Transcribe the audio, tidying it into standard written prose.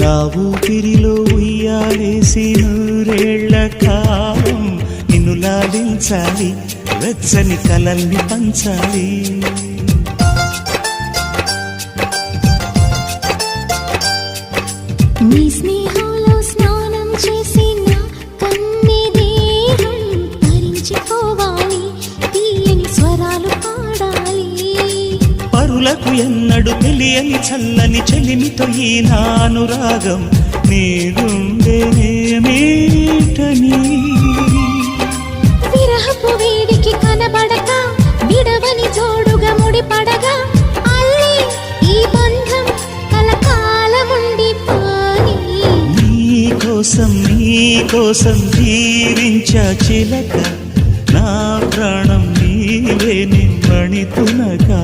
నా ఊపిరిలో ఉయ్యాలేసి నూరేళ్ల కాలం నిన్ను లాలించాలి, వెచ్చని కలల్ని పంచాలి. నీ స్నేహంలో స్నానం చేసి నా కన్ని దేహం తరించిపోవాలి, తీయని స్వరాలు పాడాలి. పరులకు ఎన్నడు తెలియని చల్లని చెలిమితో ఈ నానురాగం నీరుండేనేమేటని. విరహపు వేడికి కనబడక విడవని జోడుగా ముడిపడగా అల్లి ఈ బంధం కలకాలముండిపోని. నీకోసం జీవించా చిలక, నా ప్రాణం నీవే నిమ్మణి తునగా.